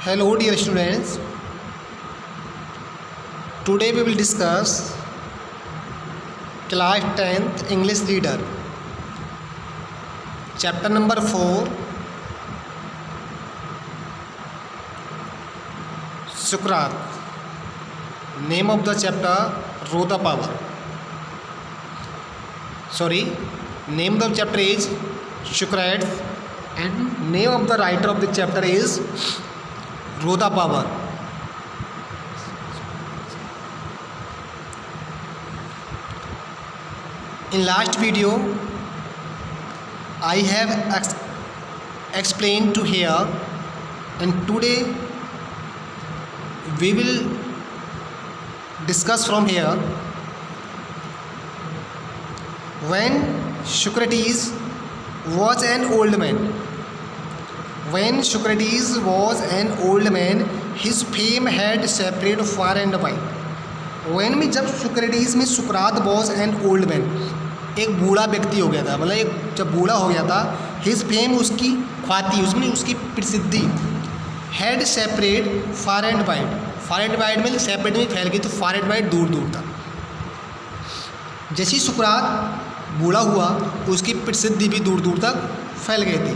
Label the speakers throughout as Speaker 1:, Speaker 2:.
Speaker 1: Hello dear students, today we will discuss class 10th English reader chapter number 4 Sukrat. Name of the chapter Rhoda Power. Name of the chapter is Socrates and name of the writer of the chapter is Rhoda Power. In last video, I have explained to here, and today we will discuss from here. When Socrates was an old man. When Socrates was an old man, his fame had spread far and wide. When में जब Socrates में सुकरात was an old man, एक बूढ़ा व्यक्ति हो गया था, मतलब एक जब बूढ़ा हो गया था, his fame उसकी ख्याति, उसमें उसकी प्रसिद्धि had spread far and wide. far and wide में separate में फैल गई, तो far and wide दूर दूर तक. जैसे ही सुकरात बूढ़ा हुआ, उसकी प्रसिद्धि भी दूर दूर तक फैल गई थी.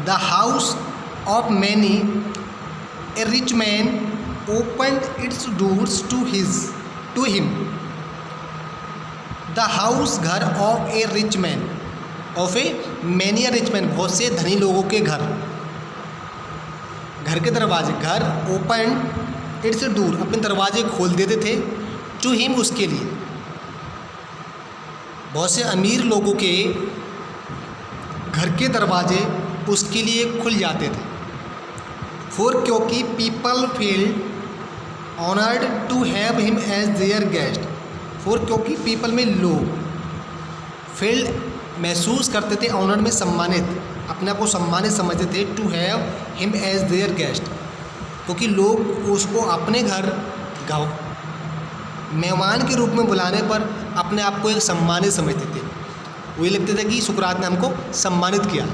Speaker 1: The house of many a rich man opened its doors to him. The house घर of a rich man, of a many rich man, बहुत से धनी लोगों के घर के दरवाजे, घर ओपन इट्स डोर, अपने दरवाजे खोल देते थे, टू हिम, उसके लिए. बहुत से अमीर लोगों के घर के दरवाजे उसके लिए खुल जाते थे. क्योंकि people feel honoured to have him as their guest. क्योंकि पीपल में लोग फील महसूस करते थे, ऑनर्ड में सम्मानित, अपने आप को सम्मानित समझते थे, to have him as their guest, क्योंकि लोग उसको अपने घर मेहमान के रूप में बुलाने पर अपने आप को एक सम्मानित समझते थे. वही लगते थे कि सुकरात ने हमको सम्मानित किया.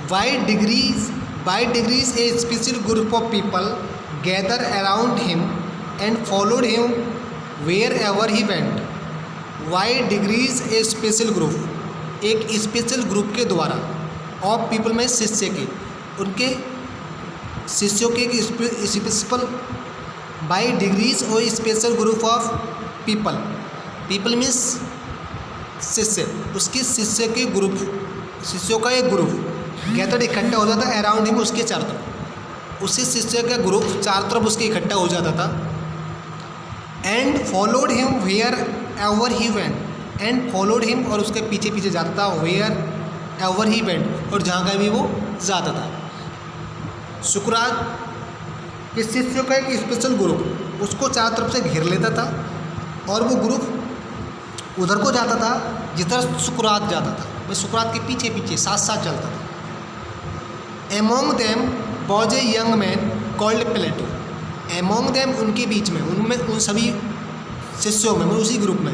Speaker 1: By degrees a special group of people gather around him and followed him wherever he went. By degrees a special group, एक स्पेशल ग्रुप के द्वारा, ऑफ पीपल में शिष्य के, उनके शिष्यों के एक स्पेशल, बाई डिग्रीज और special group of people means शिष्य, उसके शिष्य के ग्रुप, शिष्यों का एक ग्रुप गैदर इकट्ठा हो जाता है अराउंड हिम, उसके चारों तरफ, उसी शिष्य का ग्रुप चारों तरफ उसके इकट्ठा हो जाता था. And followed him wherever he went, and followed him, और उसके पीछे पीछे जाता था, वेयर एवर ही वेंट, और जहाँ कहीं भी वो जाता था. सुकरात के शिष्यों का एक स्पेशल ग्रुप उसको चारों तरफ से घेर लेता था, और वो ग्रुप उधर को जाता था जिधर सुकरात जाता था, वह सुकरात के पीछे पीछे साथ साथ चलता था. Among them was a young man called Plato. Among them, उनके बीच में, उनमें, उन सभी शिष्यों में, उसी ग्रुप में,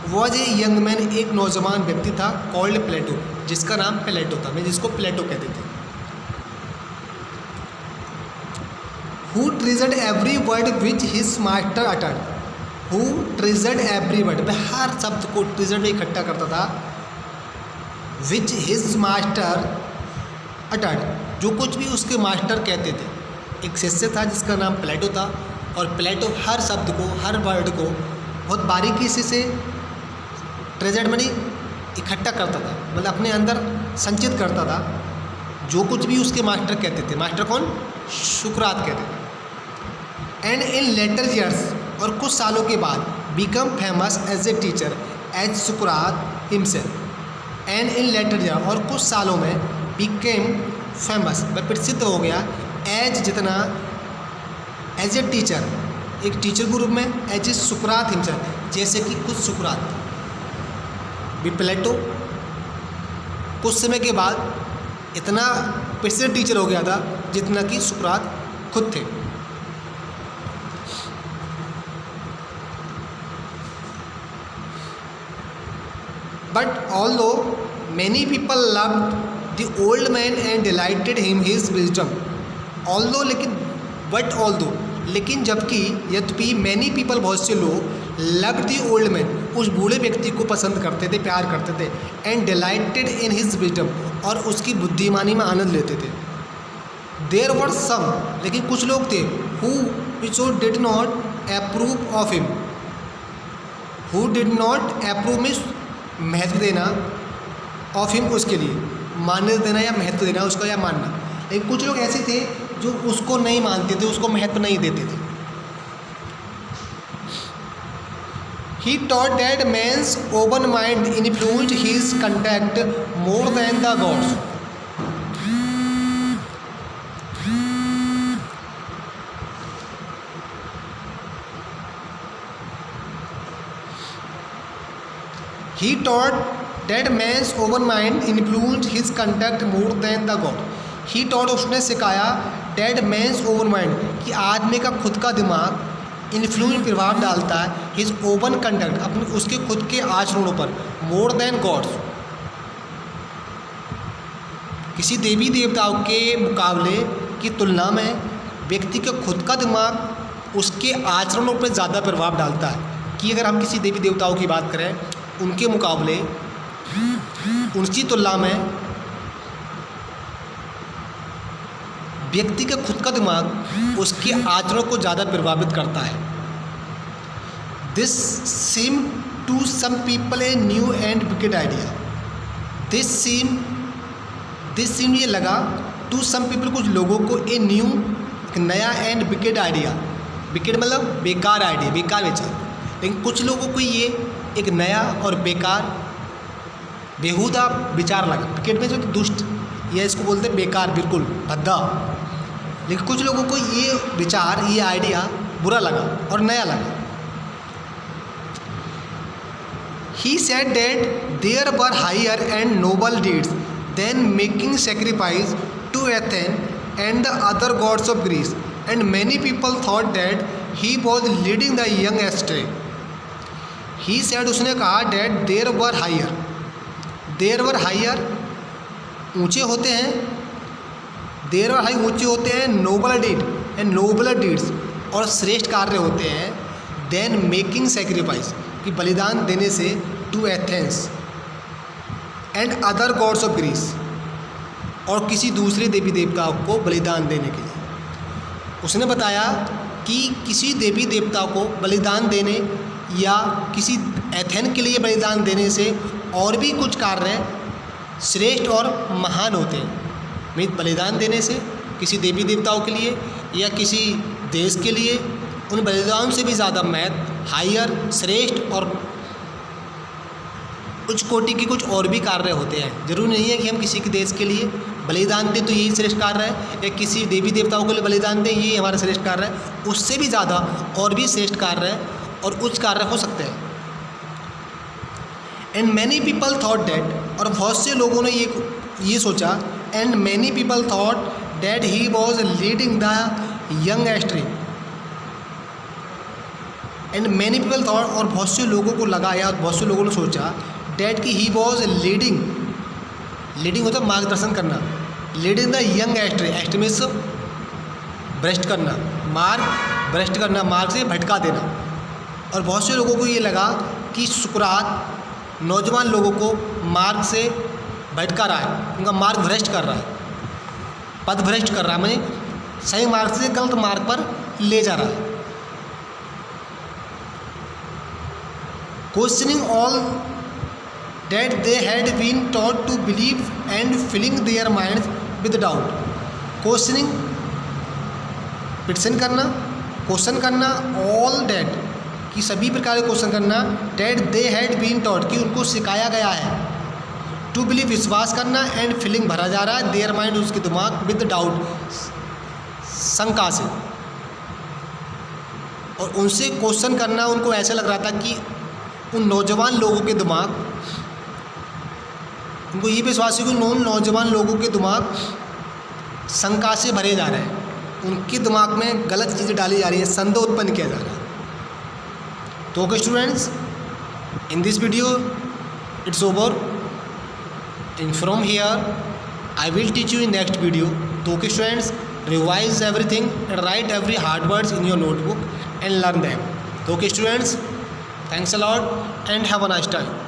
Speaker 1: वॉज ए यंग मैन, एक नौजवान व्यक्ति था, कॉल्ड प्लेटो, जिसका नाम प्लेटो था, मैं जिसको प्लेटो कहते थे. Who treasured every word which his master uttered. Who treasured every word, वह हर शब्द को treasured में इकट्ठा करता था, which his master uttered, जो कुछ भी उसके मास्टर कहते थे. एक शिष्य था जिसका नाम प्लेटो था, और प्लेटो हर शब्द को, हर वर्ड को बहुत बारीकी से ट्रेजर्ड मनी इकट्ठा करता था, मतलब अपने अंदर संचित करता था, जो कुछ भी उसके मास्टर कहते थे. मास्टर कौन? सुकरात कहते थे. एंड इन लेटर ईयर्स, और कुछ सालों के बाद, become famous as a teacher as सुकरात himself. And in later year, और कुछ सालों में, बिकेम फेमस, वह प्रसिद्ध हो गया, एज जितना, एज ए टीचर, एक टीचर के रूप में, एज ए सुकरात हिमसेल्फ, जैसे कि खुद सुकरात भी. प्लेटो कुछ समय के बाद इतना प्रसिद्ध टीचर हो गया था जितना कि सुकरात खुद थे. But although many people loved the old man and delighted him his wisdom, although लेकिन जबकि यद्यपि मैनी पीपल बहुत से लोग लव दी ओल्ड मैन उस बूढ़े व्यक्ति को पसंद करते थे, प्यार करते थे, and dilated in his wisdom और उसकी बुद्धिमानी में आनंद लेते थे। देयर वर सम लेकिन कुछ लोग थे हु विचो did not approve of him, who did not approve means महत्व देना, ऑफ हिम उसके लिए मान्यता देना या महत्व देना उसका या मानना, लेकिन कुछ लोग ऐसे थे जो उसको नहीं मानते थे, उसको महत्व नहीं देते थे। He taught that man's open mind influenced his conduct more than the gods. He taught that man's open mind influenced his conduct more than the god. He taught उसने सिखाया that man's open mind कि आदमी का खुद का दिमाग influence प्रभाव डालता है हिज ओपन कंडक्ट अपने उसके खुद के आचरणों पर मोर देन गॉड्स, किसी देवी देवताओं के मुकाबले की तुलना में व्यक्ति के खुद का दिमाग उसके आचरणों पर ज़्यादा प्रभाव डालता है। कि अगर हम किसी देवी देवताओं की बात करें उनके मुकाबले उनकी तुलना में व्यक्ति का खुद का दिमाग उसके आचरणों को ज़्यादा प्रभावित करता है। This seem to some people a new and wicked idea. This seem ये लगा टू सम पीपल कुछ लोगों को ए न्यू नया एंड विकेड आइडिया, विकेड मतलब बेकार आइडिया, बेकार विचार, लेकिन कुछ लोगों को ये एक नया और बेकार बेहुदा विचार लगा। विकेड में जो दुष्ट या इसको बोलते हैं बेकार, बिल्कुल भद्दा, लेकिन कुछ लोगों को ये विचार ये आइडिया बुरा लगा और नया लगा। He said that there were higher and noble deeds than making sacrifice to Athens and the other gods of Greece, and many people thought that he was leading the young astray. He said उसने कहा that there were higher ऊंचे होते हैं, देर और high ऊंचे होते हैं, noble deed and nobler deeds और श्रेष्ठ कार्य होते हैं, देन मेकिंग सेक्रीफाइस कि बलिदान देने से to Athens and other gods of Greece और किसी दूसरे देवी देवताओं को बलिदान देने के लिए। उसने बताया कि किसी देवी देवता को बलिदान देने या किसी एथेन के लिए बलिदान देने से और भी कुछ कार्य श्रेष्ठ और महान होते हैं। मीन बलिदान देने से किसी देवी देवताओं के लिए या किसी देश के लिए उन बलिदान से भी ज़्यादा महत्व हायर श्रेष्ठ और उच्च कोटि के कुछ और भी कार्य होते हैं। जरूरी नहीं है कि हम किसी के देश के लिए बलिदान दें तो यही श्रेष्ठ कार्य है, या किसी देवी देवताओं के लिए बलिदान दें ये हमारा श्रेष्ठ कार्य है। उससे भी ज़्यादा और भी श्रेष्ठ कार्य है और उच्च कार्य हो सकते हैं। And many people thought that और बहुत से लोगों ने ये सोचा, and many people thought that he was leading the young एस्ट्री। And many people thought और बहुत से लोगों को लगा या बहुत से लोगों ने सोचा डैट कि ही वॉज लीडिंग होता है मार्गदर्शन करना, लीडिंग द यंग एस्ट्री, एस्ट्री मीन्स भ्रष्ट करना, भ्रष्ट करना, मार्ग से भटका देना। और बहुत से लोगों को ये लगा कि सुकरात नौजवान लोगों को मार्ग से भटका रहा है, उनका मार्ग भ्रष्ट कर रहा है, पद भ्रष्ट कर रहा है, माने सही मार्ग से गलत मार्ग पर ले जा रहा है। Questioning all that they had been taught to believe and filling their minds with doubt. Questioning question करना ऑल डैट कि सभी प्रकार के क्वेश्चन करना, that they had been taught कि उनको सिखाया गया है, टू बिलीव विश्वास करना, एंड फीलिंग भरा जा रहा है देयर माइंड उसके दिमाग विद डाउट शंका से। और उनसे क्वेश्चन करना उनको ऐसा लग रहा था कि उन नौजवान लोगों के दिमाग, उनको ये विश्वास है कि नौजवान लोगों के दिमाग शंका से भरे जा रहे हैं, उनके दिमाग में गलत चीज़ें डाली जा रही हैं, संदेह उत्पन्न किया जा रहा है। तो okay students, in this video it's over, in from here I will teach you in next video. तो okay students, revise everything and write every hard words in your notebook and learn them. Okay students, thanks a lot and have a nice time.